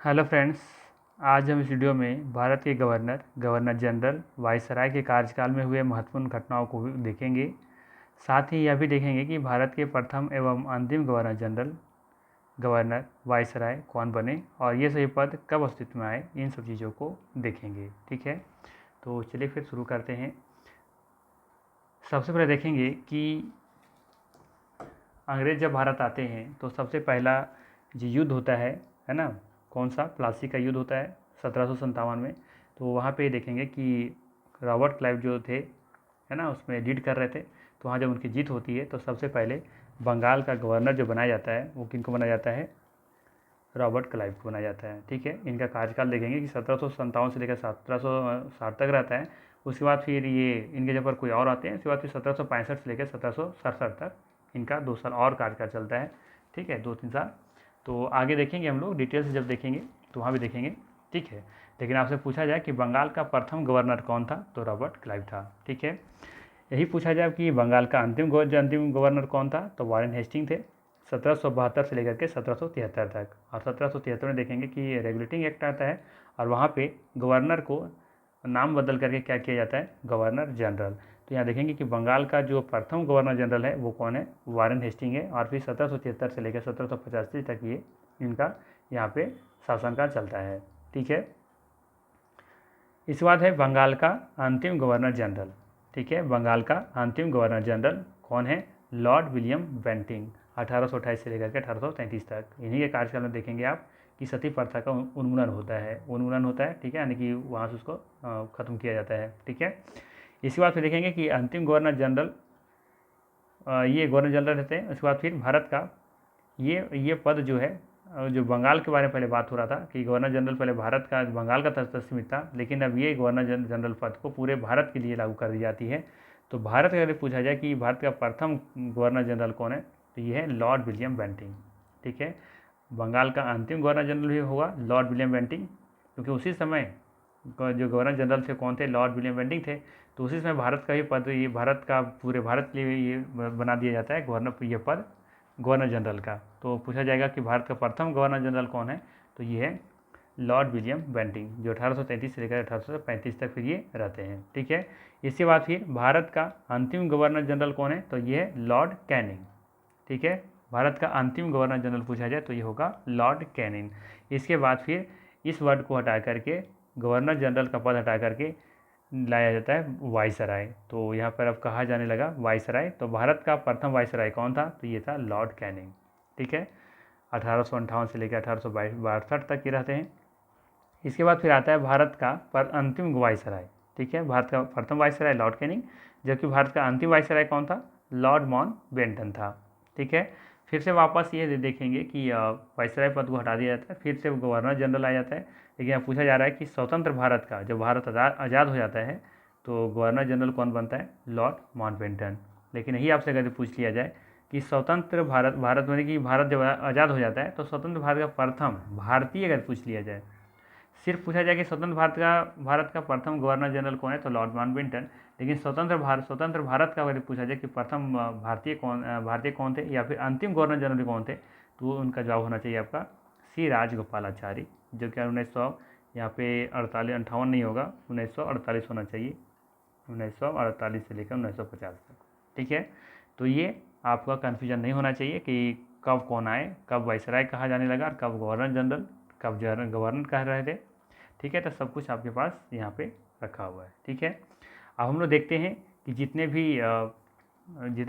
Hello friends. आज हम इस वीडियो में भारत के गवर्नर जनरल वायसराय के कार्यकाल में हुए महत्वपूर्ण घटनाओं को देखेंगे। साथ ही यह भी देखेंगे कि भारत के प्रथम एवं अंतिम गवर्नर वायसराय कौन बने और ये सभी पद कब अस्तित्व में आए, इन सब चीज़ों को देखेंगे। ठीक है, तो चलिए फिर शुरू करते हैं। सबसे पहले देखेंगे कि अंग्रेज़ जब भारत आते हैं तो सबसे पहला जो युद्ध होता है ना, कौन सा? प्लासी का युद्ध होता है 1757 में। तो वहाँ पे देखेंगे कि रॉबर्ट क्लाइव जो थे, है ना, उसमें लीड कर रहे थे। तो वहाँ जब उनकी जीत होती है तो सबसे पहले बंगाल का गवर्नर जो बनाया जाता है वो किनको बनाया जाता है? रॉबर्ट क्लाइव को बनाया जाता है। ठीक है, इनका कार्यकाल देखेंगे कि 1757 से लेकर 1760 तक रहता है। उसके बाद फिर ये इनके जगह पर कोई और आते हैं। उसके बाद फिर 1765 से लेकर 1767 तक इनका 2 साल और कार्यकाल चलता है। ठीक है, 2-3 साल। तो आगे देखेंगे हम लोग डिटेल से, जब देखेंगे तो वहाँ भी देखेंगे। ठीक है, लेकिन आपसे पूछा जाए कि बंगाल का प्रथम गवर्नर कौन था, तो रॉबर्ट क्लाइव था। ठीक है, यही पूछा जाए कि बंगाल का अंतिम गवर्नर कौन था, तो वारेन हेस्टिंग थे 1772 से लेकर के 1773 तक। और 1773 में देखेंगे कि रेगुलेटिंग एक्ट आता है और वहाँ पे गवर्नर को नाम बदल करके क्या किया जाता है? Governor general. तो यहाँ देखेंगे कि बंगाल का जो प्रथम गवर्नर जनरल है वो कौन है? वारेन हेस्टिंग है। और फिर 1773 से लेकर 1785 तक ये इनका यहाँ पे शासनकाल चलता है। ठीक है, इसके बाद है बंगाल का अंतिम गवर्नर जनरल। ठीक है, बंगाल का अंतिम गवर्नर जनरल कौन है? लॉर्ड विलियम बेंटिंक, 1828 से लेकर के 1833 तक। इन्हीं के कार्यकाल में देखेंगे आप कि सती प्रथा का उन्मूलन होता है। ठीक है, यानी कि वहाँ से उसको ख़त्म किया जाता है। ठीक है, इसके बाद फिर देखेंगे कि अंतिम गवर्नर जनरल, ये गवर्नर जनरल रहते हैं। उसके बाद फिर भारत का ये पद जो है, जो बंगाल के बारे में पहले बात हो रहा था कि गवर्नर जनरल पहले भारत का बंगाल का तस्वीर था, लेकिन अब ये गवर्नर जनरल पद को पूरे भारत के लिए लागू कर दी जाती है। तो भारत का अगर पूछा जाए कि भारत का प्रथम गवर्नर जनरल कौन है, तो ये है लॉर्ड विलियम बेंटिंक। ठीक है, बंगाल का अंतिम गवर्नर जनरल भी होगा लॉर्ड विलियम बेंटिंक, क्योंकि उसी समय जो गवर्नर जनरल थे कौन थे? लॉर्ड विलियम बेंटिंक थे। तो उसी समय भारत का भी पद, ये भारत का पूरे भारत के लिए ये बना दिया जाता है ये पद गवर्नर जनरल का। तो पूछा जाएगा कि भारत का प्रथम गवर्नर जनरल कौन है, तो ये है लॉर्ड विलियम बेंटिंक, जो 1833 से लेकर 1835 तक फिर ये रहते हैं। ठीक है, इसके बाद फिर भारत का अंतिम गवर्नर जनरल कौन है, तो ये है लॉर्ड कैनिंग। ठीक है, भारत का अंतिम गवर्नर जनरल पूछा जाए तो ये होगा लॉर्ड कैनिंग। इसके बाद फिर इस वर्ड को हटा करके, गवर्नर जनरल का पद हटा करके लाया जाता है वायसराय। तो यहाँ पर अब कहा जाने लगा वायसराय। तो भारत का प्रथम वायसराय कौन था, तो ये था लॉर्ड कैनिंग। ठीक है, 1858 से लेकर 1862 तक ये रहते हैं। इसके बाद फिर आता है भारत का अंतिम वायसराय। ठीक है, भारत का प्रथम वायसराय लॉर्ड कैनिंग, जबकि भारत का अंतिम वायसराय कौन था? लॉर्ड माउंट बेंटन था। ठीक है, फिर से वापस ये देखेंगे कि वायसराय पद को हटा दिया जाता है, फिर से गवर्नर जनरल आ जाता है। लेकिन यहाँ पूछा जा रहा है कि स्वतंत्र भारत का, जब भारत आज़ाद हो जाता है तो गवर्नर जनरल कौन बनता है? Lord Mountbatten. लेकिन यही आपसे अगर पूछ लिया जाए कि स्वतंत्र भारत में कि भारत जब आज़ाद हो जाता है तो स्वतंत्र भारत का प्रथम भारतीय अगर पूछ लिया जाए, सिर्फ पूछा जाए कि भारत का प्रथम गवर्नर जनरल कौन है, तो लॉर्ड माउंटबेटन। लेकिन स्वतंत्र भारत का अगर पूछा जाए कि प्रथम भारतीय कौन थे या फिर अंतिम गवर्नर जनरल कौन थे, तो उनका जवाब होना चाहिए आपका सी राजगोपालाचारी, जो कि 1900 यहाँ पे 58 नहीं होगा, 1948 होना चाहिए, 1948 से लेकर 1950 तक। ठीक है, तो ये आपका कन्फ्यूजन नहीं होना चाहिए कि कब कौन आए, कब वायसराय कहा जाने लगा और कब गवर्नर जनरल, कब गवर्नर कह रहे थे। ठीक है, तो सब कुछ आपके पास यहाँ पे रखा हुआ है। ठीक है, अब हम लोग देखते हैं कि जितने भी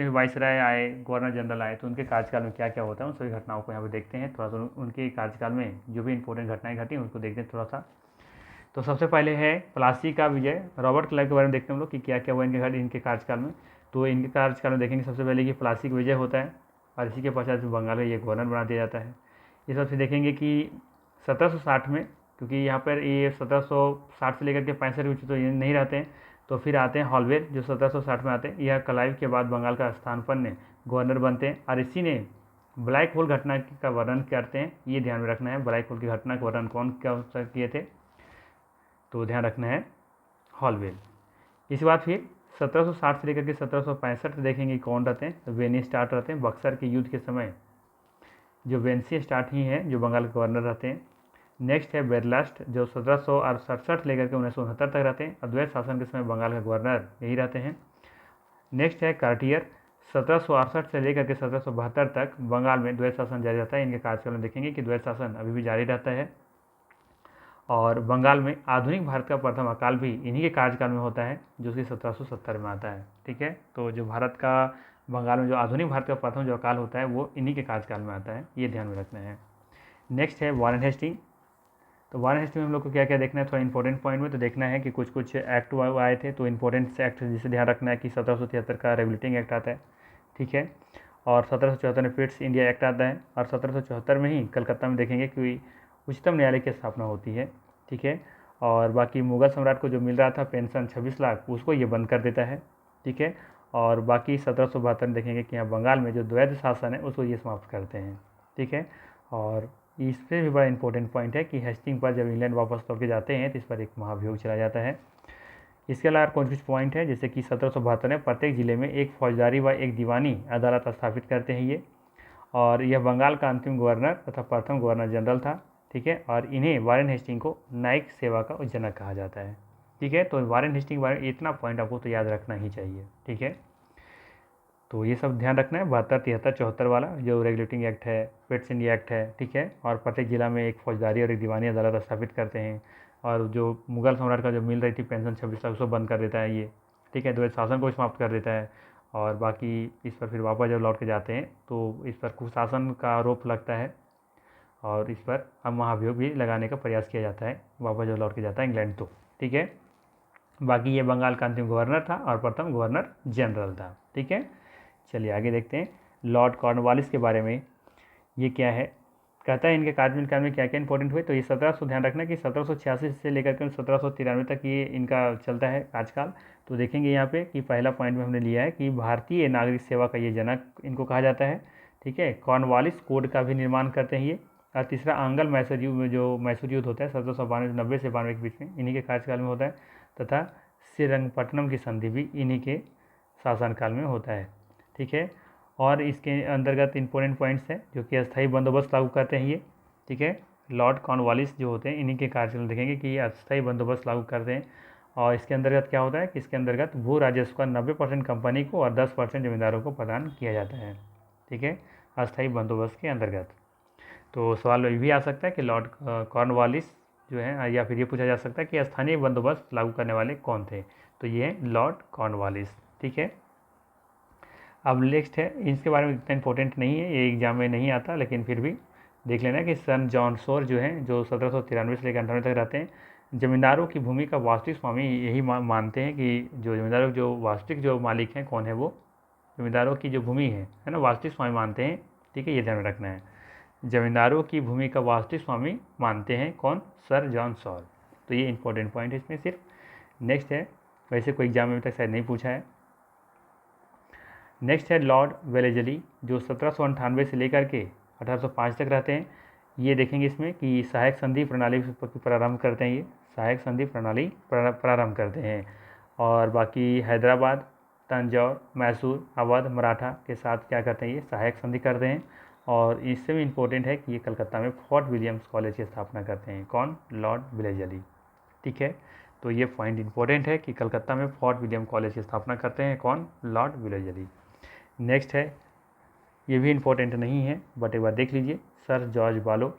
वायसराय आए, गवर्नर जनरल आए, तो उनके कार्यकाल में क्या क्या होता है, उन सभी घटनाओं को यहाँ पे देखते हैं। थोड़ा सा उनके कार्यकाल में जो भी इंपॉर्टेंट घटनाएं घटी उनको देखते हैं थोड़ा सा। तो सबसे पहले है प्लासी का विजय। रॉबर्ट क्लाइव के बारे में देखते हैं हम लोग कि क्या क्या हुआ इनके कार्यकाल में। तो इनके कार्यकाल में देखेंगे सबसे पहले कि प्लासी का विजय होता है और इसी के पश्चात बंगाल में ये गवर्नर बना दिया जाता है। ये सबसे देखेंगे कि 1760 में, क्योंकि यहाँ पर ये 1760 से लेकर के 65 तो ये नहीं रहते हैं, तो फिर आते हैं हॉलवेल जो 1760 में आते हैं। यह क्लाइव के बाद बंगाल का स्थानापन्न गवर्नर बनते हैं और इसी ने ब्लैक होल घटना का वर्णन करते हैं। ये ध्यान में रखना है, ब्लैक होल की घटना का वर्णन कौन किए थे, तो ध्यान रखना है हॉलवेल। इसके बाद फिर 1760 से लेकर के 1765 देखेंगे कौन रहते हैं, तो वेनी स्टार्ट रहते हैं। बक्सर के युद्ध के समय जो वेंसी स्टार्ट ही हैं जो बंगाल के गवर्नर रहते हैं। नेक्स्ट है बेरलास्ट, जो 1767 लेकर के 1969 तक रहते हैं। अद्वैत शासन के समय बंगाल का गवर्नर यही रहते हैं। नेक्स्ट है कार्टियर, 1768 से लेकर के 1772 तक बंगाल में द्वैत शासन जारी रहता है। इनके कार्यकाल में देखेंगे कि द्वैत शासन अभी भी जारी रहता है। और बंगाल में आधुनिक भारत का प्रथम अकाल भी इन्हीं के कार्यकाल में होता है, जो कि 1770 में आता है। ठीक है, तो जो भारत का बंगाल में जो आधुनिक भारत का प्रथम जो अकाल होता है वो इन्हीं के कार्यकाल में आता है, ये ध्यान में रखना है। नेक्स्ट है वारेन हेस्टिंग। तो वारेन हेस्टिंग में हम लोग को क्या क्या देखना है, थोड़ा इंपॉर्टेंट पॉइंट में तो देखना है कि कुछ कुछ एक्ट आए थे। तो इंपॉर्टेंट एक्ट जिसे ध्यान रखना है कि 1773 का रेगुलेटिंग एक्ट आता है। ठीक है, और 1774 में पिट्स इंडिया एक्ट आता है। और 1774 में ही कलकत्ता में देखेंगे कि उच्चतम न्यायालय की स्थापना होती है। ठीक है, और बाकी मुगल सम्राट को जो मिल रहा था पेंशन 26 लाख, उसको ये बंद कर देता है। ठीक है, और बाकी 1772 में देखेंगे कि यहाँ बंगाल में जो द्वैध शासन है उसको ये समाप्त करते हैं। ठीक है, और इस पर भी बड़ा इंपॉर्टेंट पॉइंट है कि हेस्टिंग पर जब इंग्लैंड वापस लौट के जाते हैं तो इस पर एक महाभियोग चला जाता है। इसके अलावा कुछ पॉइंट है, जैसे कि 1772 में प्रत्येक जिले में एक फौजदारी व एक दीवानी अदालत स्थापित करते हैं ये। और यह बंगाल का अंतिम गवर्नर तथा प्रथम गवर्नर जनरल था। ठीक है, और इन्हें वारेन हेस्टिंग को न्यायिक सेवा का जनक कहा जाता है। ठीक है, तो वारेन हेस्टिंग के बारे में इतना पॉइंट आपको तो याद रखना ही चाहिए। ठीक है, तो ये सब ध्यान रखना है। 72, 73, 74 वाला जो रेगुलेटिंग एक्ट है, पिट्स इंडिया एक्ट है। ठीक है, और प्रत्येक जिला में एक फौजदारी और एक दीवानी अदालत स्थापित करते हैं। और जो मुगल सम्राट का जो मिल रही थी पेंशन 26 लाख, उसको बंद कर देता है ये। ठीक है, द्वैत शासन को समाप्त कर देता है। और बाकी इस पर फिर वापस जब लौट के जाते हैं तो इस पर कुशासन का आरोप लगता है और इस पर अब महाभियोग भी लगाने का प्रयास किया जाता है, वापस जब लौट के जाता है इंग्लैंड तो। ठीक है, बाकी ये बंगाल का अंतिम गवर्नर था और प्रथम गवर्नर जनरल था। ठीक है, चलिए आगे देखते हैं लॉर्ड कॉर्नवालिस के बारे में। ये क्या है, कहता है इनके कार्यकाल में क्या क्या इंपॉर्टेंट हुए। तो ये 1700 ध्यान रखना कि 1786 से लेकर के 1793 तक ये इनका चलता है कार्यकाल। तो देखेंगे यहाँ पे कि पहला पॉइंट में हमने लिया है कि भारतीय नागरिक सेवा का ये जनक इनको कहा जाता है। ठीक है, कॉर्नवालिस कोड का भी निर्माण करते हैं ये। और तीसरा आंग्ल मैसूर युद्ध में जो मैसूर युद्ध होता है 1792 से 92 के बीच में, इन्हीं के कार्यकाल में होता है। तथा श्रीरंगपट्टनम की संधि भी इन्हीं के शासनकाल में होता है। ठीक है, और इसके अंतर्गत इंपॉर्टेंट पॉइंट्स हैं जो कि अस्थायी बंदोबस्त लागू करते हैं ये। ठीक है, लॉर्ड कॉर्नवालिस जो होते हैं इन्हीं के कार्यकाल देखेंगे कि ये अस्थायी बंदोबस्त लागू करते हैं। और इसके अंतर्गत क्या होता है कि इसके अंतर्गत भू राजस्व का 90% कंपनी को और 10% जमींदारों को प्रदान किया जाता है। ठीक है, अस्थायी बंदोबस्त के अंतर्गत। तो सवाल ये भी आ सकता है कि लॉर्ड कॉर्नवालिस जो है, या फिर ये पूछा जा सकता है कि स्थानीय बंदोबस्त लागू करने वाले कौन थे। तो ये हैं लॉर्ड कॉर्नवालिस। ठीक है, अब नेक्स्ट है, इसके बारे में इतना इंपॉर्टेंट नहीं है, ये एग्जाम में नहीं आता, लेकिन फिर भी देख लेना कि सन जॉन सोर जो हैं, जो 1793 से लेकर 98 तक रहते हैं। जमींदारों की भूमि का वास्तविक स्वामी यही मानते हैं कि जो जमींदारों जो वास्तविक जो मालिक हैं कौन है, वो जमींदारों की जो भूमि है ना, वास्तविक स्वामी मानते हैं। ठीक है, ये ध्यान में रखना है, जमींदारों की भूमि का वास्तविक स्वामी मानते हैं कौन, सर जॉन सॉर। तो ये इंपॉर्टेंट पॉइंट है इसमें सिर्फ। नेक्स्ट है, वैसे कोई एग्जाम में अभी तक शायद नहीं पूछा है। नेक्स्ट है लॉर्ड वेलेजली, जो 1798 से लेकर के 1805 तक रहते हैं। ये देखेंगे इसमें कि सहायक संधि प्रणाली प्रारंभ करते हैं, ये सहायक संधि प्रणाली प्रारंभ करते हैं। और बाकी हैदराबाद, तंजौर, मैसूर, अवध, मराठा के साथ क्या करते हैं, ये सहायक संधि करते हैं। और इससे भी इम्पोर्टेंट है कि ये कलकत्ता में फोर्ट विलियम्स कॉलेज की स्थापना करते हैं, कौन, लॉर्ड वेलेजली। ठीक है, तो ये पॉइंट इंपॉर्टेंट है कि कलकत्ता में फोर्ट विलियम कॉलेज की स्थापना करते हैं कौन, लॉर्ड वेलेजली। नेक्स्ट है, ये भी इम्पोर्टेंट नहीं है बट एक बार देख लीजिए, सर जॉर्ज बालो।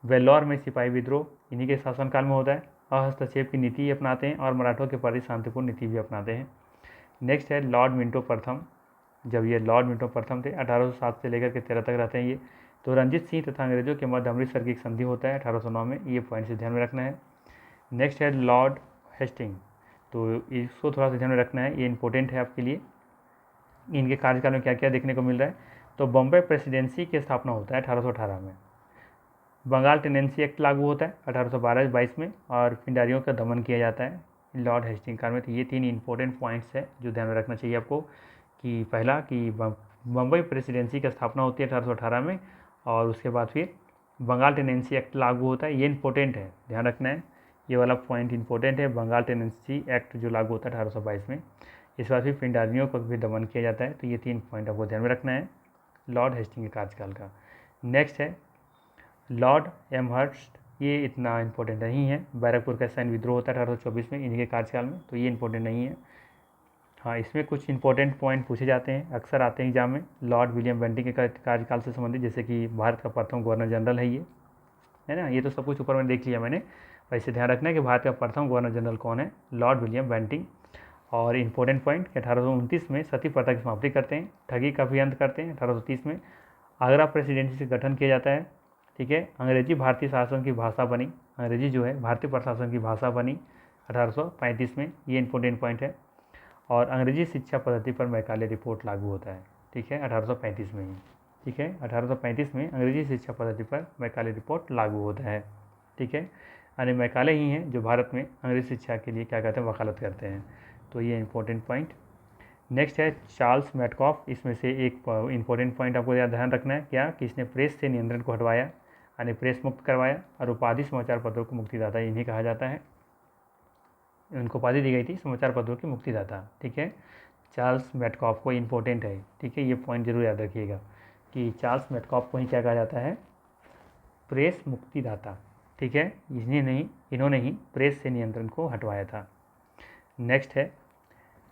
वेल्लोर में सिपाही विद्रोह इन्हीं के शासनकाल में होता है। हस्तक्षेप की नीति अपनाते हैं और मराठों के प्रति शांतिपूर्ण नीति भी अपनाते हैं। नेक्स्ट है लॉर्ड मिंटो प्रथम, जब ये लॉर्ड मिंटो प्रथम थे 1807 से लेकर के 13 तक रहते हैं ये। तो रंजीत सिंह तथा अंग्रेजों के मध्य अमृतसर की एक संधि होता है 1809 में, ये पॉइंट से ध्यान में रखना है। नेक्स्ट है लॉर्ड हेस्टिंग, तो इसको थोड़ा सा ध्यान में रखना है, ये इंपॉर्टेंट है आपके लिए। इनके कार्यकाल में क्या क्या देखने को मिल रहा है। तो बम्बई प्रेसिडेंसी की स्थापना होता है 1818 में। बंगाल टेनेंसी एक्ट लागू होता है 1812-22 में, और पिंडारियों का दमन किया जाता है लॉर्ड हेस्टिंग काल में। तो ये 3 इंपॉर्टेंट पॉइंट्स है जो ध्यान में रखना चाहिए आपको, कि पहला कि बम्बई प्रेसिडेंसी की स्थापना होती है 1818 में, और उसके बाद फिर बंगाल टेनेंसी एक्ट लागू होता है, ये इंपॉर्टेंट है, ध्यान रखना है, ये वाला पॉइंट इंपॉर्टेंट है, बंगाल टेनेंसी एक्ट जो लागू होता है 1822 में। इस बार फिर पिंडारियों को भी दमन किया जाता है। तो ये 3 पॉइंट आपको ध्यान में रखना है लॉर्ड हेस्टिंग के कार्यकाल का। नेक्स्ट है लॉर्ड एमहर्स्ट, ये इतना इंपॉर्टेंट नहीं है। बैरकपुर का सैन्य विद्रोह होता है 1824 में इन्हीं के कार्यकाल में, तो ये इंपॉर्टेंट नहीं है। हाँ, इसमें कुछ इंपॉर्टेंट पॉइंट पूछे जाते हैं, अक्सर आते हैं एग्जाम में, लॉर्ड विलियम बेंटिंग के कार्यकाल से संबंधित, जैसे कि भारत का प्रथम गवर्नर जनरल है ये, है ना। ये तो सब कुछ ऊपर में देख लिया मैंने, वैसे ध्यान रखना है कि भारत का प्रथम गवर्नर जनरल कौन है, लॉर्ड विलियम बेंटिंग। और इम्पोर्टेंट पॉइंट 1829 में सती प्रथा की समाप्ति करते हैं, ठगी का भी अंत करते हैं। 1830 में आगरा प्रेसिडेंसी से गठन किया जाता है, ठीक है। अंग्रेजी भारतीय शासन की भाषा बनी, अंग्रेजी जो है भारतीय प्रशासन की भाषा बनी 1835 में, ये इंपॉर्टेंट पॉइंट है। और अंग्रेजी शिक्षा पद्धति पर मैकाले रिपोर्ट लागू होता है, ठीक है, 1835 में ही, ठीक है। 1835 में अंग्रेजी शिक्षा पद्धति पर मैकाले रिपोर्ट लागू होता है, ठीक है। यानी मैकाले ही हैं जो भारत में अंग्रेजी शिक्षा के लिए क्या कहते हैं, वकालत करते हैं। तो ये इंपॉर्टेंट पॉइंट। नेक्स्ट है चार्ल्स मैटकॉफ। इसमें से एक इंपॉर्टेंट पॉइंट आपको ध्यान रखना है, क्या कि इसने प्रेस से नियंत्रण को हटवाया, यानी प्रेस मुक्त करवाया, और उपाधि समाचार पत्रों को मुक्तिदाता इन्हें कहा जाता है। उनको उपाधि दी गई थी समाचार पत्रों के मुक्तिदाता, ठीक है। चार्ल्स मैटकॉफ को इंपॉर्टेंट है, ठीक है, ये पॉइंट जरूर याद रखिएगा कि चार्ल्स मैटकॉफ को ही क्या कहा जाता है, प्रेस मुक्तिदाता, ठीक है। इन्होंने ही प्रेस से नियंत्रण को हटवाया था। नेक्स्ट है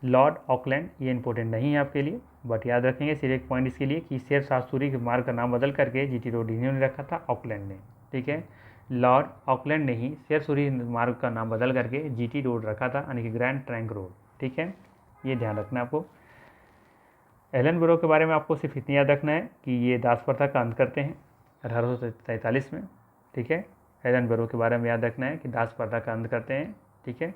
लॉर्ड ऑकलैंड। ये इंपॉर्टेंट नहीं है आपके लिए, बट याद रखेंगे सिर्फ एक पॉइंट इसके लिए कि शेर शाह सूरी के मार्ग का नाम बदल करके जीटी रोड इन्होंने रखा था, ऑकलैंड ने, ठीक है। लॉर्ड ऑकलैंड ने ही शेर सूरी मार्ग का नाम बदल करके जीटी रोड रखा था, यानी कि ग्रैंड ट्रंक रोड, ठीक है। ये ध्यान रखना आपको। एलन ब्रो के बारे में आपको सिर्फ इतनी याद रखना है कि ये दास प्रथा का अंत करते हैं 1843 में, ठीक है। एलन ब्रो के बारे में याद रखना है कि दास प्रथा का अंत करते हैं, ठीक है।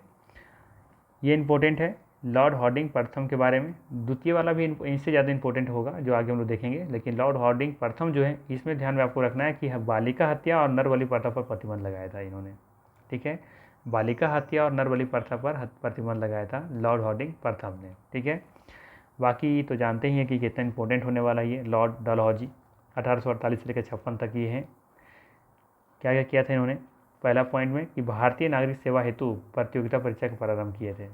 ये इंपॉर्टेंट है। लॉर्ड हार्डिंग प्रथम के बारे में, द्वितीय वाला भी इनसे ज़्यादा इंपॉर्टेंट होगा जो आगे हम लोग देखेंगे, लेकिन लॉर्ड हार्डिंग प्रथम जो है इसमें ध्यान में आपको रखना है कि बालिका हत्या और नर बलि प्रथा पर प्रतिबंध लगाया था इन्होंने, ठीक है। बालिका हत्या और नर बलि प्रथा पर प्रतिबंध लगाया था लॉर्ड हार्डिंग प्रथम ने, ठीक है। बाकी तो जानते ही हैं कि कितना इंपॉर्टेंट होने वाला ये लॉर्ड डलहौजी 1848 से लेकर 56 तक ये हैं। क्या क्या किया था इन्होंने, पहला पॉइंट में कि भारतीय नागरिक सेवा हेतु प्रतियोगिता परीक्षा का प्रारंभ किए थे।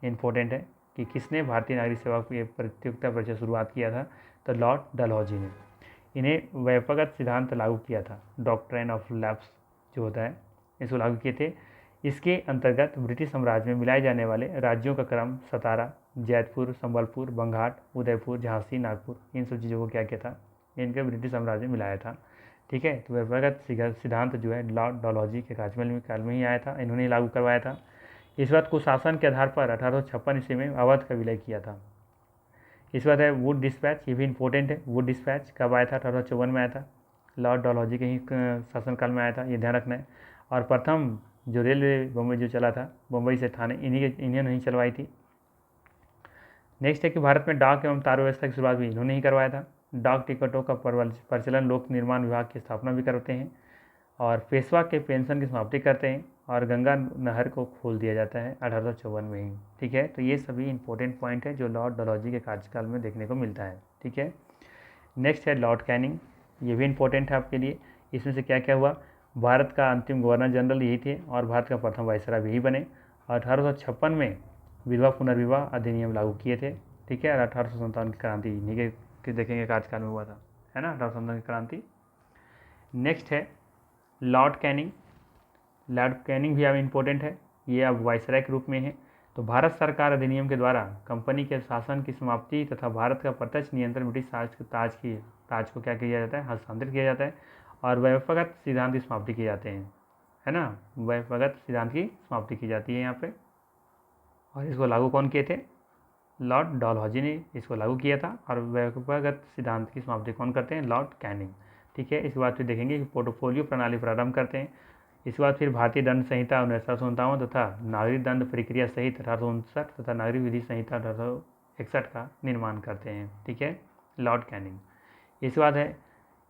इंपॉर्टेंट है कि किसने भारतीय नागरिक सेवा की प्रतियोगिता परीक्षा शुरुआत किया था, तो लॉर्ड डलहौजी ने। इन्हें व्यापकगत सिद्धांत लागू किया था, डॉक्ट्रिन ऑफ लैप्स जो होता है, इसको लागू किए थे। इसके अंतर्गत ब्रिटिश साम्राज्य में मिलाए जाने वाले राज्यों का क्रम सतारा, जैतपुर, संबलपुर, बंगाट, उदयपुर, झांसी, नागपुर, इन सब चीज़ों को क्या किया था, इनके ब्रिटिश साम्राज्य में मिलाया था, ठीक है। तो व्यापकगत सिद्धांत जो है लॉर्ड डलहौजी के काल में ही आया था, इन्होंने लागू करवाया था। इस बात को शासन के आधार पर 1856 ईस्वी में अवध का विलय किया था। इस बात है वुड डिस्पैच, ये भी इंपॉर्टेंट है। वुड डिस्पैच कब आया था, 1854 में आया था, लॉर्ड डलहौजी के ही शासनकाल में आया था, ये ध्यान रखना है। और प्रथम जो रेलवे बम्बई जो चला था, बम्बई से थाने, इन्हें नहीं चलवाई थी। नेक्स्ट है कि भारत में डाक एवं तार व्यवस्था की शुरुआत भी इन्होंने ही करवाया था। डाक टिकटों का प्रचलन लोक निर्माण विभाग की स्थापना भी करते हैं, और पेशवा के पेंशन की समाप्ति करते हैं, और गंगा नहर को खोल दिया जाता है 1854 में ही, ठीक है। तो ये सभी इंपॉर्टेंट पॉइंट है जो लॉर्ड डलहौजी के कार्यकाल में देखने को मिलता है, ठीक है। नेक्स्ट है लॉर्ड कैनिंग, ये भी इंपॉर्टेंट है आपके लिए। इसमें से क्या क्या हुआ, भारत का अंतिम गवर्नर जनरल यही थे और भारत का प्रथम वायसराय भी यही बने। 1856 में विधवा पुनर्विवाह अधिनियम लागू किए थे, ठीक है। और 1857 की क्रांति इन्हीं के देखेंगे कार्यकाल में हुआ था, है ना, 1857 की क्रांति। नेक्स्ट है लॉर्ड कैनिंग। लॉर्ड कैनिंग भी अब इम्पोर्टेंट है, ये अब वायसराय के रूप में है। तो भारत सरकार अधिनियम के द्वारा कंपनी के शासन की समाप्ति तथा भारत का प्रत्यक्ष नियंत्रण ब्रिटिश ताज को क्या किया जाता है, हस्तांतरित किया जाता है, और व्यापकगत सिद्धांत की समाप्ति किए जाते हैं, है ना। व्यापकगत सिद्धांत की समाप्ति की जाती है यहाँ पे। और इसको लागू कौन किए थे, लॉर्ड डलहौजी ने इसको लागू किया था। और व्यापकगत सिद्धांत की समाप्ति कौन करते हैं, लॉर्ड कैनिंग, ठीक है। इसके बाद फिर देखेंगे कि पोर्टफोलियो प्रणाली प्रारंभ करते हैं। इसके बाद फिर भारतीय दंड संहिता 1957 तथा नागरिक दंड प्रक्रिया सहित 1859 तथा नागरिक विधि संहिता 1861 का निर्माण करते हैं, ठीक है, लॉर्ड कैनिंग। इसके बाद है,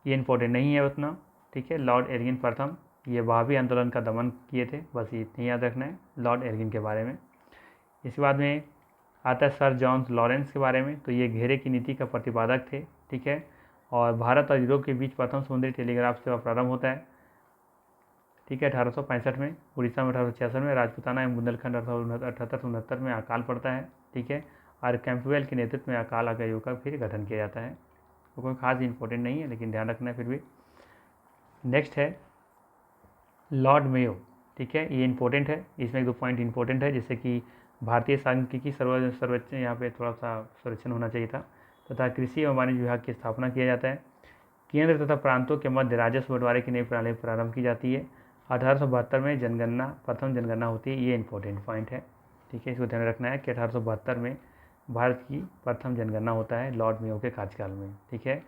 ये इंपॉर्टेंट नहीं है उतना, ठीक है, लॉर्ड एर्गिन प्रथम, ये वहाबी आंदोलन का दमन किए थे, बस ये इतनी याद रखना है लॉर्ड एर्गिन के बारे में। इसके बाद में आता है सर जॉन लॉरेंस के बारे में, तो ये घेरे की नीति का प्रतिपादक थे, ठीक है। और भारत और यूरोप के बीच प्रथम समुद्री टेलीग्राफ सेवा प्रारंभ होता है, ठीक है, 1865 में। उड़ीसा में 1866 में, राजपूताना एवं बुंदेलखंड 1878 में अकाल पड़ता है, ठीक है। और कैंपबेल के नेतृत्व में अकाल आयोग का फिर गठन किया जाता है। तो कोई खास इंपॉर्टेंट नहीं है, लेकिन ध्यान रखना है फिर भी। नेक्स्ट है लॉर्ड मेयो, ठीक है, ये इंपॉर्टेंट है। इसमें एक दो पॉइंट इंपॉर्टेंट है, जैसे कि भारतीय सांख्यिकी सर्वेक्षण, यहाँ पे थोड़ा सा संरक्षण होना चाहिए था, तथा कृषि एवं वाणिज्य विभाग की स्थापना किया जाता है। केंद्र तथा प्रांतों के मध्य राजस्व बंटवारे की नई प्रणाली प्रारंभ की जाती है। 1872 में जनगणना, प्रथम जनगणना होती है, ये इंपॉर्टेंट पॉइंट है, ठीक है, इसको ध्यान रखना है कि 1872 में भारत की प्रथम जनगणना होता है लॉर्ड मेयो के कार्यकाल में, ठीक है।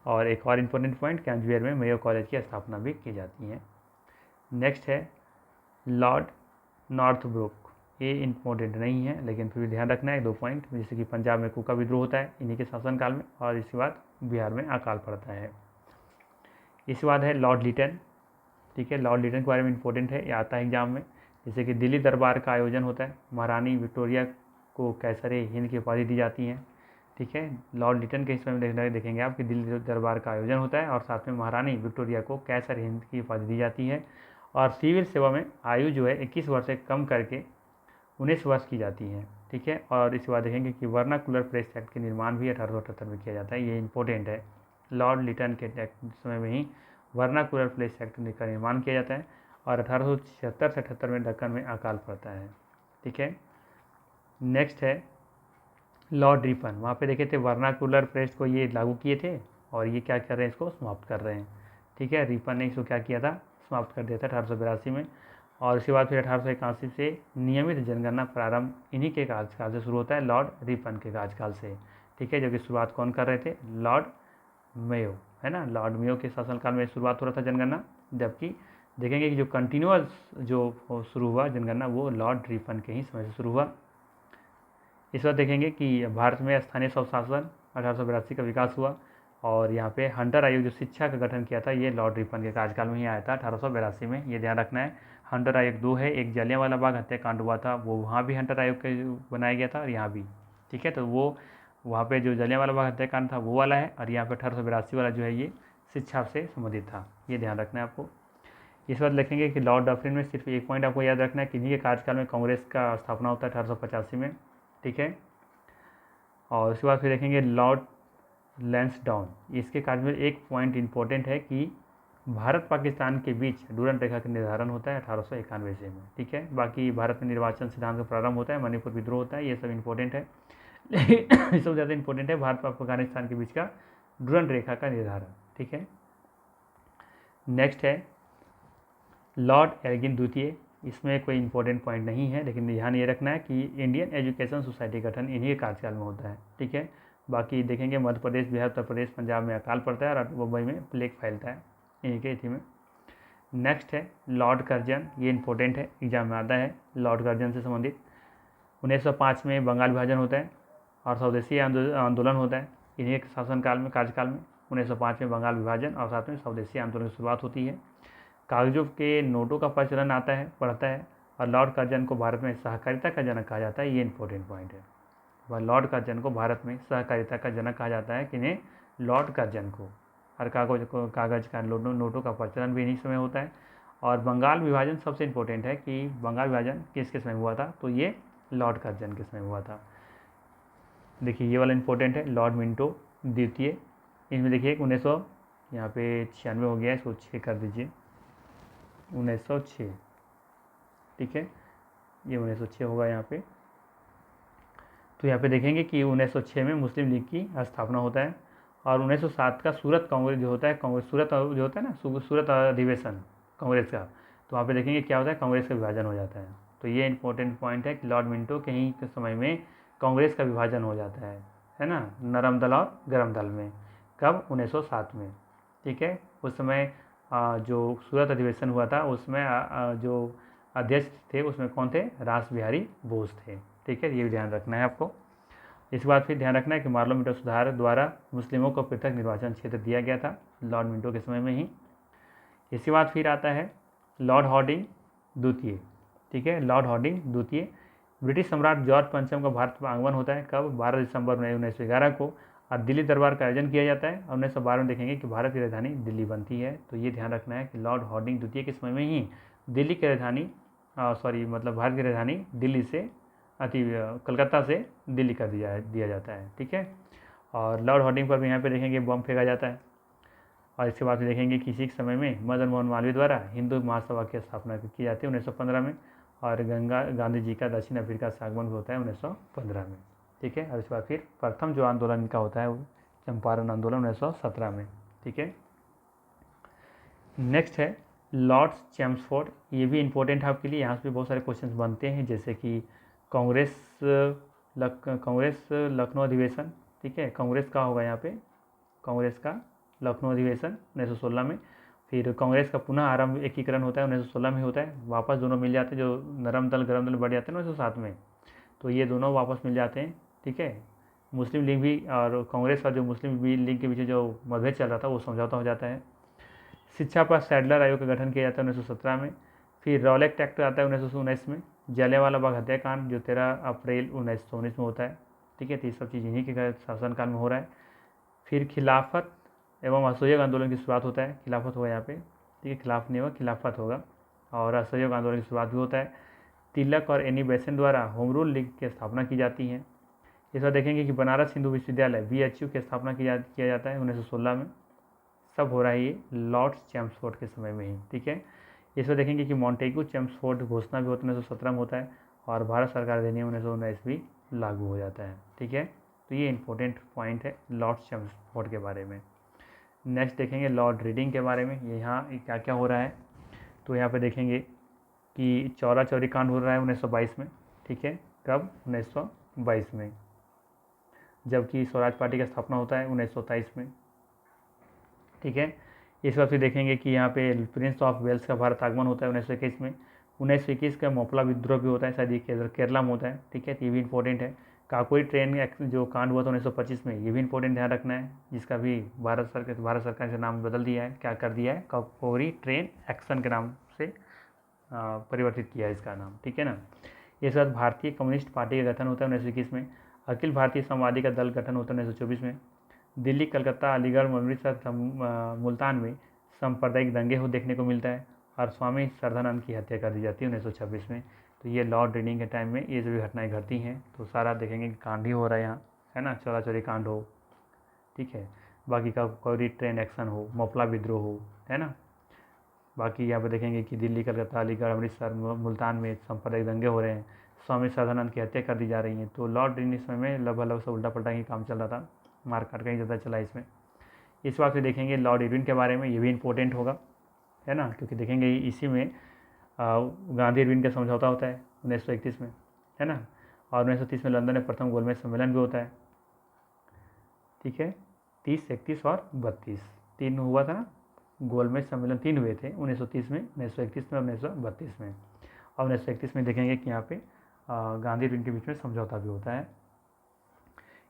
और एक और इम्पोर्टेंट पॉइंट, कैम्ब्रियर में मेयो कॉलेज की स्थापना भी की जाती है। नेक्स्ट है लॉर्ड नॉर्थब्रुक, ये इम्पोर्टेंट नहीं है लेकिन फिर भी ध्यान रखना है दो पॉइंट, जैसे कि पंजाब में कुका विद्रोह होता है इन्हीं के शासनकाल में, और इसके बाद बिहार में अकाल पड़ता है। इसके बाद है लॉर्ड लिटन, ठीक है, लॉर्ड लिटन के बारे में इंपॉर्टेंट है, ये आता है एग्जाम में। जैसे कि दिल्ली दरबार का आयोजन होता है, महारानी विक्टोरिया को कैसरे हिंद की उपाधि दी जाती है, ठीक है। लॉर्ड लिटन के इसमें देखेंगे आप कि दिल्ली दरबार का आयोजन होता है और साथ में महारानी विक्टोरिया को कैसर हिंद की उपाधि दी जाती है। और सिविल सेवा में आयु जो है 21 वर्ष से कम करके 19 वर्ष की जाती है, ठीक है। और इसके बाद देखेंगे कि वर्नाकुलर प्रेस एक्ट के निर्माण भी 1878 में किया जाता है, ये इंपॉर्टेंट है। लॉर्ड लिटन के समय में ही वर्नाकुलर प्रेस एक्ट का निर्माण किया जाता है और 1876 से 78 में दक्कन में अकाल पड़ता है, ठीक है। नेक्स्ट है लॉर्ड रिपन, वहाँ पे देखे थे वर्नाकुलर प्रेस को ये लागू किए थे और ये क्या कर रहे हैं, इसको समाप्त कर रहे हैं, ठीक है। रिपन ने इसको क्या किया था, समाप्त कर दिया था 1882 में। और उसके बाद फिर 1881 से नियमित जनगणना प्रारंभ इन्हीं के कार्यकाल से शुरू होता है, लॉर्ड रिपन के कार्यकाल से, ठीक है। जो कि शुरुआत कौन कर रहे थे, लॉर्ड मेयो, है ना, लॉर्ड मेयो के शासनकाल में शुरुआत हो रहा था जनगणना, जबकि देखेंगे कि जो कंटिन्यूअस जो शुरू हुआ जनगणना वो लॉर्ड रिपन के ही समय से शुरू हुआ। इस बार देखेंगे कि भारत में स्थानीय स्वशासन 1882 का विकास हुआ और यहाँ पे हंटर आयोग जो शिक्षा का गठन किया था ये लॉर्ड रिपन के कार्यकाल में ही आया था 1882 में, ये ध्यान रखना है। हंटर आयोग दो है, एक जलियांवाला बाग हत्याकांड हुआ था वो वहाँ भी हंटर आयोग के बनाया गया था और यहाँ भी, ठीक है। तो वो वहाँ पे जो जलियांवाला बाग हत्याकांड था वो वाला है और यहाँ पे 1882 वाला जो है ये शिक्षा से संबंधित था, ये ध्यान रखना है आपको। इस बात लिखेंगे कि लॉर्ड डफरिन में सिर्फ एक पॉइंट आपको याद रखना है कि इन्हीं के कार्यकाल में कांग्रेस का स्थापना होता है 1885 में, ठीक है। और उसके बाद फिर देखेंगे लॉर्ड लैंसडाउन, इसके कार्य में एक पॉइंट इंपॉर्टेंट है कि भारत पाकिस्तान के बीच डूरंट रेखा का निर्धारण होता है 1891 में, ठीक है। बाकी भारत में निर्वाचन सिद्धांत का प्रारंभ होता है, मणिपुर विद्रोह होता है, ये सब इंपॉर्टेंट है। लेकिन सबसे ज़्यादा इंपॉर्टेंट है भारत और अफगानिस्तान के बीच का डूरंट रेखा का निर्धारण, ठीक है। नेक्स्ट है लॉर्ड एल्गिन द्वितीय, इसमें कोई इंपॉर्टेंट पॉइंट नहीं है लेकिन ध्यान ये रखना है कि इंडियन एजुकेशन सोसाइटी गठन इन्हीं के कार्यकाल में होता है, ठीक है। बाकी देखेंगे मध्य प्रदेश, बिहार, उत्तर प्रदेश, पंजाब में अकाल पड़ता है और मुंबई में प्लेग फैलता है इन्हीं के इसी में। नेक्स्ट है लॉर्ड कर्जन, ये इंपॉर्टेंट है, एग्जाम में आता है, लॉर्ड कर्जन से संबंधित। 1905 में बंगाल विभाजन होता है और स्वदेशी आंदोलन होता है इन्हीं के शासनकाल में, कार्यकाल में। 1905 में बंगाल विभाजन और साथ में स्वदेशी आंदोलन की शुरुआत होती है। कागजों के नोटों का प्रचलन आता है, बढ़ता है और लॉर्ड कर्जन को भारत में सहकारिता का जनक कहा जाता है, ये इंपॉर्टेंट पॉइंट है। वह लॉर्ड कर्जन को भारत में सहकारिता का जनक कहा जाता है, किन्हें, लॉर्ड कर्जन को। हर कागज का नोटों का प्रचलन भी इन्हीं समय होता है। और बंगाल विभाजन सबसे इम्पोर्टेंट है कि बंगाल विभाजन किसके समय हुआ था, तो ये लॉर्ड कर्जन के समय हुआ था। देखिए ये वाला इंपॉर्टेंट है, लॉर्ड मिंटो द्वितीय, इसमें देखिए 1900 यहाँ पे 96 हो गया है, इसको 6 कर दीजिए, 1906, ठीक है, ये 1906 होगा यहाँ पे। तो यहाँ पे देखेंगे कि 1906 में मुस्लिम लीग की स्थापना होता है और 1907 का सूरत कांग्रेस जो होता है, कांग्रेस सूरत जो होता है ना, सूरत अधिवेशन कांग्रेस का, तो वहाँ पे देखेंगे क्या होता है, कांग्रेस का विभाजन हो जाता है। तो ये इंपॉर्टेंट पॉइंट है कि लॉर्ड मिंटो के ही समय में कांग्रेस का विभाजन हो जाता है ना, नरम दल और गर्म दल में। कब, 1907 में, ठीक है। उस समय जो सूरत अधिवेशन हुआ था उसमें जो अध्यक्ष थे उसमें कौन थे, रास बिहारी बोस थे, ठीक है, ये भी ध्यान रखना है आपको। इसके बाद फिर ध्यान रखना है कि मार्लो मिंटो सुधार द्वारा मुस्लिमों को पृथक निर्वाचन क्षेत्र दिया गया था लॉर्ड मिंटो के समय में ही। इसके बाद फिर आता है लॉर्ड हॉर्डिंग द्वितीय, ठीक है, लॉर्ड हॉर्डिंग द्वितीय। ब्रिटिश सम्राट जॉर्ज पंचम का भारत पर आगमन होता है, कब, 12 दिसंबर 1911 को, और दिल्ली दरबार का आयोजन किया जाता है और 1912 में देखेंगे कि भारत की राजधानी दिल्ली बनती है। तो ये ध्यान रखना है कि लॉर्ड हॉर्डिंग द्वितीय के समय में ही दिल्ली की राजधानी मतलब भारत की राजधानी दिल्ली से कलकत्ता से दिल्ली कर दिया जाता है, ठीक है। और लॉर्ड हॉर्डिंग पर भी यहाँ पे देखेंगे बम फेंका जाता है। और इसके बाद देखेंगे कि इसी समय में मदन मोहन मालवीय द्वारा हिंदू महासभा की स्थापना की जाती है 1915 में, और गंगा गांधी जी का दक्षिण अफ्रीका से आगमन भी होता है 1915 में। ठीक है, और इसके बाद फिर प्रथम जो आंदोलन इनका होता है वो चंपारण आंदोलन 1917 में। ठीक है, नेक्स्ट है लॉर्ड्स चैम्सफोर्ड। ये भी इंपॉर्टेंट है आपके लिए, यहाँ से भी बहुत सारे क्वेश्चंस बनते हैं, जैसे कि कांग्रेस लखनऊ अधिवेशन। ठीक है, कांग्रेस का होगा यहाँ पे, कांग्रेस का लखनऊ अधिवेशन 1916 में। फिर कांग्रेस का पुनः आरंभ एकीकरण होता है 1916 में होता है, वापस दोनों मिल जाते हैं, जो नरम दल गरम दल बढ़ जाते हैं 1907 में, तो ये दोनों वापस मिल जाते हैं। ठीक है, मुस्लिम लीग भी और कांग्रेस और जो मुस्लिम लीग के बीच जो मतभेद चल रहा था वो समझौता हो जाता है। शिक्षा पर सैडलर आयोग का गठन किया जाता है 1917 में। फिर रॉलेक्ट एक्ट आता है 1919 में। जलियांवाला बाग हत्याकांड जो 13 अप्रैल 1919 में होता है। ठीक है, तो ये सब चीज़ इन्हीं के शासनकाल में हो रहा है। फिर खिलाफत एवं असहयोग आंदोलन की शुरुआत होता है, खिलाफत होगा यहाँ पे। ठीक है, खिलाफ नहीं होगा, खिलाफत होगा। और असहयोग आंदोलन की शुरुआत भी होता है। तिलक और एनी बेसेंट द्वारा होम रूल लीग की स्थापना की जाती है। इस बार देखेंगे कि बनारस हिंदू विश्वविद्यालय BHU की स्थापना किया जाता है 1916 में। सब हो रहा है ये लॉर्ड्स चैम्सफोर्ड के समय में ही। ठीक है, इस बार देखेंगे कि मॉन्टेगू चैम्सफोर्ड घोषणा भी होता है 1917 में होता है, और भारत सरकार अधिनियम 1919 भी लागू हो जाता है। ठीक है, तो ये इंपॉर्टेंट पॉइंट है लॉर्ड्स चैम्सफोर्ड के बारे में। नेक्स्ट देखेंगे लॉर्ड रीडिंग के बारे में, यहाँ क्या क्या हो रहा है। तो यहाँ पे देखेंगे कि चौरा चौरी कांड हो रहा है 1922 में। ठीक है, कब? 1922 में। जबकि स्वराज पार्टी का स्थापना होता है 1923 में। ठीक है, इस बार फिर देखेंगे कि यहाँ पे प्रिंस ऑफ वेल्स का भारत आगमन होता है 1921 में। 1921 का मोपला विद्रोह भी होता है, शायद ये केरला में होता है। ठीक है, तो ये भी इंपॉर्टेंट है। काकोरी ट्रेन जो कांड हुआ था 1925 में, ये भी इंपॉर्टेंट ध्यान रखना है, जिसका भी भारत सरकार से नाम बदल दिया है, क्या कर दिया है, काकोरी ट्रेन एक्शन के नाम से परिवर्तित किया है इसका नाम। ठीक है ना। इस बाद भारतीय कम्युनिस्ट पार्टी का गठन होता है 1921 में। अखिल भारतीय समाजवादी का दल गठन होता है 1924 में। दिल्ली, कलकत्ता, अलीगढ़, अमृतसर, मुल्तान में सांप्रदायिक दंगे हो देखने को मिलता है, और स्वामी श्रद्धानंद की हत्या कर दी जाती है 1926 में। तो ये लॉर्ड रीडिंग के टाइम में ये सभी घटनाएं घटती हैं। तो सारा देखेंगे कि कांड ही हो रहा है यहाँ, है ना, चौरा चौरी कांड हो। ठीक है, बाकी का कोई ट्रेन एक्शन हो, मोपला विद्रोह हो, है ना। बाकी यहाँ पे देखेंगे कि दिल्ली, कलकत्ता, अलीगढ़, अमृतसर, मुल्तान में सांप्रदायिक दंगे हो रहे हैं, स्वामी श्रद्धानंद की हत्या कर दी जा रही है। तो लॉर्ड रीडिंग समय में लगभग से उल्टा पल्टा ही काम चल रहा था, मारकाट का ही ज़्यादा चला इसमें। इस बात से देखेंगे लॉर्ड इरविन के बारे में, ये भी इंपॉर्टेंट होगा, है ना, क्योंकि देखेंगे इसी में गांधी इरविन का समझौता होता है 1931 में, है ना। और 1930 में लंदन में प्रथम गोलमेज सम्मेलन भी होता है। ठीक है, 30, 31 और 32 तीन हुआ था ना, गोलमेज सम्मेलन 3 हुए थे 1930 में, 1931 में और 1932 में। और 1931 में देखेंगे कि यहाँ पे गांधी इरविन के बीच में समझौता भी होता है।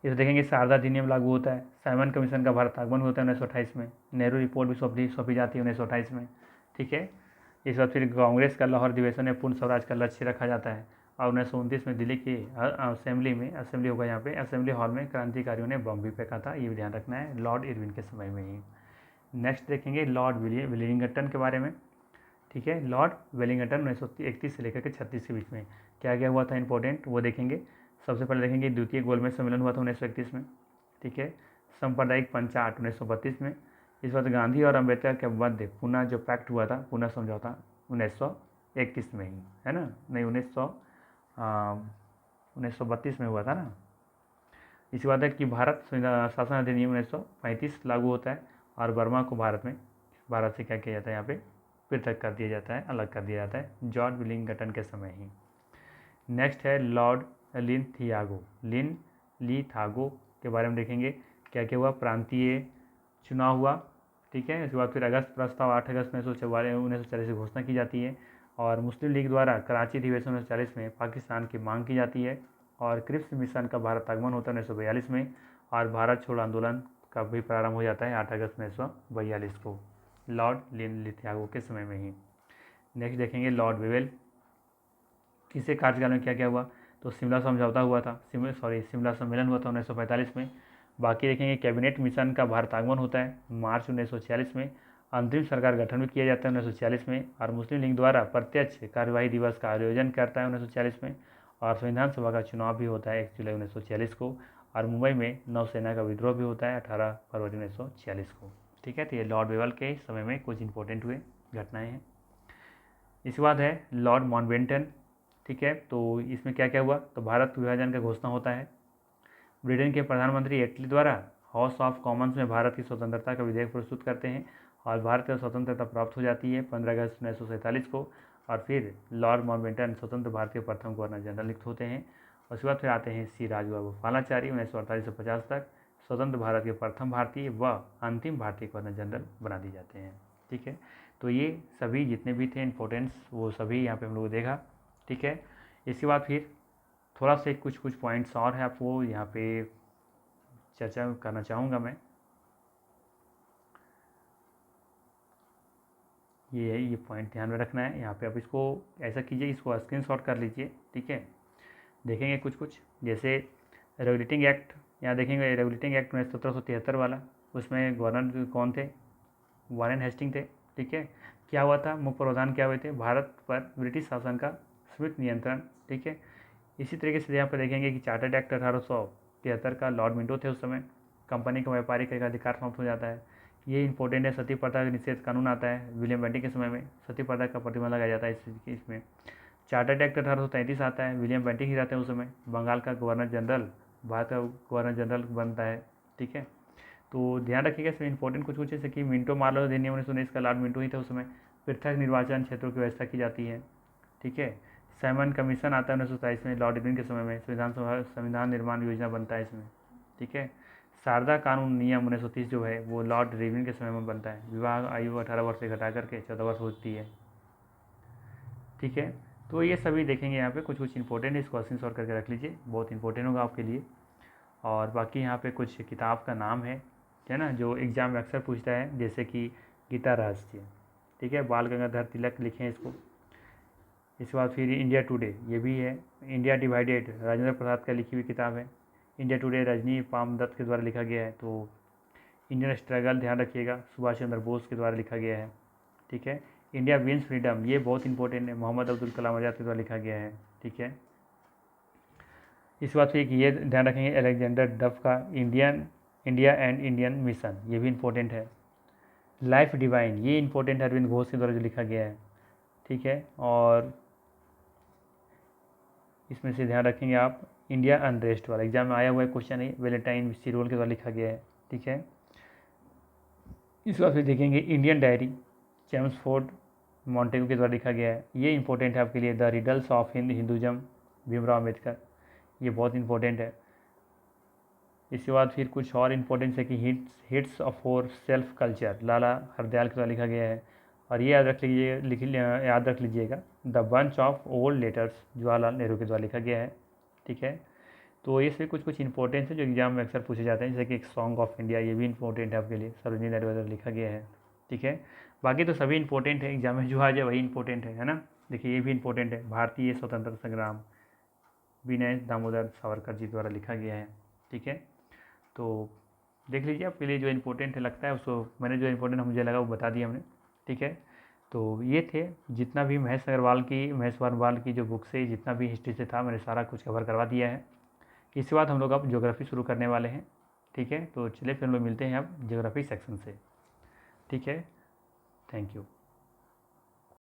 इसे देखेंगे शारदा अधिनियम लागू होता है। साइमन कमीशन का भारत आगमन होता है 1928 में। नेहरू रिपोर्ट भी सौंपी जाती है 1928 में। ठीक है, इस बार फिर कांग्रेस का लाहौर अधिवेशन में पूर्ण स्वराज का लक्ष्य रखा जाता है। और 1929 में दिल्ली की असेंबली होगा, यहाँ पे असेंबली हॉल में क्रांतिकारियों ने बम भी फेंका था, ये भी ध्यान रखना है लॉर्ड इरविन के समय में ही। नेक्स्ट देखेंगे लॉर्ड वेलिंगटन के बारे में। ठीक है, लॉर्ड वेलिंगटन 1931 से लेकर के 36 के बीच में क्या क्या हुआ था इंपॉर्टेंट, वो देखेंगे। सबसे पहले देखेंगे द्वितीय गोलमेज सम्मेलन हुआ था 1931 में। ठीक है, सांप्रदायिक पंचाट 1932 में। इस बात गांधी और अम्बेडकर के मध्य पुनः जो पैक्ट हुआ था, पुनः समझौता 1931 में ही, है ना, नहीं 1932 में हुआ था ना। इसी बात है कि भारत शासन अधिनियम 1935 लागू होता है, और बर्मा को भारत से क्या किया जाता है, यहाँ पे पृथक कर दिया जाता है, अलग कर दिया जाता है जॉर्ज विलिंगटन के समय ही। नेक्स्ट है लॉर्ड लिथागो के बारे में देखेंगे, क्या क्या हुआ, प्रांतीय चुनाव हुआ। ठीक है, इसके बाद फिर अगस्त प्रस्ताव 8 अगस्त 1940 की घोषणा की जाती है, और मुस्लिम लीग द्वारा कराची अधिवेशन 1940 में पाकिस्तान की मांग की जाती है, और क्रिप्स मिशन का भारत आगमन होता है 1942 में, और भारत छोड़ो आंदोलन का भी प्रारंभ हो जाता है 8 अगस्त 1942 को, लॉर्ड लिथागो के समय में ही। नेक्स्ट देखेंगे लॉर्ड वेवेल, किसके कार्यकाल में क्या क्या हुआ, तो शिमला समझौता हुआ था, शिमला सम्मेलन हुआ था 1945 में। बाकी देखेंगे कैबिनेट मिशन का भारत आगमन होता है मार्च 1946 में। अंतरिम सरकार गठन भी किया जाता है 1946 में, और मुस्लिम लीग द्वारा प्रत्यक्ष कार्यवाही दिवस का आयोजन करता है 1946 में, और संविधान सभा का चुनाव भी होता है 1 जुलाई 1946 को, और मुंबई में नौसेना का विद्रोह भी होता है 18 फरवरी 1946 को। ठीक है। तो ये लॉर्ड वेवल के समय में कुछ इंपॉर्टेंट हुए घटनाएं हैं। इसके बाद है लॉर्ड माउंटबेटन, ठीक है। तो इसमें क्या क्या हुआ, तो भारत विभाजन का घोषणा होता है। ब्रिटेन के प्रधानमंत्री एटली द्वारा हाउस ऑफ कॉमन्स में भारत की स्वतंत्रता का विधेयक प्रस्तुत करते हैं और भारत को स्वतंत्रता प्राप्त हो जाती है 15 अगस्त 1947 को। और फिर लॉर्ड माउंटबेटन स्वतंत्र भारत के प्रथम गवर्नर जनरल नियुक्त होते हैं। उसके बाद फिर आते हैं सी राजबाबू पालाचारी 1948 से 50 तक स्वतंत्र भारत के प्रथम भारतीय व अंतिम भारतीय गवर्नर जनरल बना दिए जाते हैं, ठीक है। तो ये सभी जितने भी थे इम्पोर्टेंस वो सभी यहाँ पे हम लोग देखा, ठीक है। इसके बाद फिर थोड़ा से कुछ पॉइंट्स और हैं आपको यहाँ पे चर्चा करना चाहूँगा मैं। ये पॉइंट ध्यान में रखना है। यहाँ पे आप इसको ऐसा कीजिए, इसको स्क्रीनशॉट कर लीजिए, ठीक है। देखेंगे कुछ जैसे रेगुलेटिंग एक्ट, यहाँ देखेंगे रेगुलेटिंग एक्ट 1773 वाला, उसमें गवर्नर कौन थे, वारेन हेस्टिंग थे, ठीक है। क्या हुआ था, मुख्य प्रावधान क्या हुए थे, भारत पर ब्रिटिश शासन का सीमित नियंत्रण, ठीक है। इसी तरीके से यहाँ पर देखेंगे कि चार्टर्ड एक्ट 1873 का लॉर्ड मिंटो थे उस समय, कंपनी का व्यापारिक अधिकार समाप्त हो जाता है। ये इंपॉर्टेंट है। सती प्रथा का निषेध कानून आता है विलियम बेंटिंग के समय में, सती प्रथा का प्रतिबंध लगाया जाता है इसमें। चार्टर्ड एक्ट 1833 आता है, विलियम बेंटिंग ही रहते हैं उस समय। बंगाल का गवर्नर जनरल भारत का गवर्नर जनरल बनता है, ठीक है। तो ध्यान रखिएगा इसमें इंपॉर्टेंट कुछ जैसे कि मिंटो मार्लो अधिनियम 1919 का लॉर्ड मिंटो ही था उस समय। पृथक निर्वाचन क्षेत्रों की व्यवस्था की जाती है, ठीक है। साइमन कमीशन आता है 1927 में लॉर्ड इरविन के समय में, संविधान निर्माण योजना बनता है इसमें, ठीक है। शारदा कानून नियम 1930 जो है वो लॉर्ड इरविन के समय में बनता है। विवाह आयु 18 वर्ष से घटा करके 14 वर्ष होती है, ठीक है। तो ये सभी देखेंगे यहाँ पे कुछ इंपॉर्टेंट है, इसको स्क्रीन शॉट करके रख लीजिए, बहुत इंपॉर्टेंट होगा आपके लिए। और बाकी यहाँ पे कुछ किताब का नाम है ना, जो एग्ज़ाम में अक्सर पूछता है, जैसे कि गीता रहस्य, ठीक है, बाल गंगाधर तिलक लिखे हैं इसको। इसके बाद फिर इंडिया टुडे, ये भी है। इंडिया डिवाइडेड राजेंद्र प्रसाद का लिखी हुई किताब है। इंडिया टुडे रजनी पामदत्त के द्वारा लिखा गया है। तो इंडियन स्ट्रगल ध्यान रखिएगा, सुभाष चंद्र बोस के द्वारा लिखा गया है, ठीक है। इंडिया विंस फ्रीडम, ये बहुत इंपॉर्टेंट है, मोहम्मद अब्दुल कलाम आज़ाद के द्वारा लिखा गया है, ठीक है। इस बात फिर ये ध्यान रखेंगे अलेक्जेंडर डफ का इंडिया एंड इंडियन मिशन, ये भी इंपॉर्टेंट है। लाइफ डिवाइन, ये इंपॉर्टेंट है, अरविंद घोष के द्वारा जो लिखा गया है, ठीक है। और इसमें से ध्यान रखेंगे आप इंडिया अनरेस्ट वाला, एग्जाम में आया हुआ है क्वेश्चन है, वेलेंटाइन सिरोल के द्वारा लिखा गया है, ठीक है। इस बार फिर देखेंगे Indian diary, James Ford Montagu के द्वारा लिखा गया है, ये इंपॉर्टेंट है आपके लिए। The riddles of Hinduism, Bhimrao Ambedkar, ये बहुत इंपॉर्टेंट है। इसके बाद फिर कुछ और इम्पोर्टेंस है कि hints of for self culture, Lala Hardayal के द्वारा लिखा गया है। और ये याद रख लीजिएगा the bunch of old letters, Jawaharlal Nehru के द्वारा लिखा गया है, ठीक है। तो ये से कुछ इंपॉर्टेंस है जो एग्जाम में अक्सर पूछे जाते हैं, जैसे कि एक सॉन्ग ऑफ इंडिया, ये भी इंपॉर्टेंट है आपके लिए, सरोजिनी नायडू द्वारा लिखा गया है, ठीक है। बाकी तो सभी इंपॉर्टेंट है, एग्जाम में जो आ जाए वही इंपॉर्टेंट है ना। देखिए ये भी इंपॉर्टेंट है, भारतीय स्वतंत्रता संग्राम विनय दामोदर सावरकर जी द्वारा लिखा गया है, ठीक है। तो देख लीजिए आपके लिए जो इम्पोर्टेंट है लगता है उसको, मैंने जो इम्पोर्टेंट मुझे लगा वो बता दिया हमने, ठीक है। तो ये थे जितना भी महेश अग्रवाल की जो बुक से जितना भी हिस्ट्री से था, मैंने सारा कुछ कवर करवा दिया है। इसके बाद हम लोग अब ज्योग्राफी शुरू करने वाले हैं, ठीक है। तो चलिए फिर हम लोग मिलते हैं अब ज्योग्राफी सेक्शन से, ठीक है। Thank you.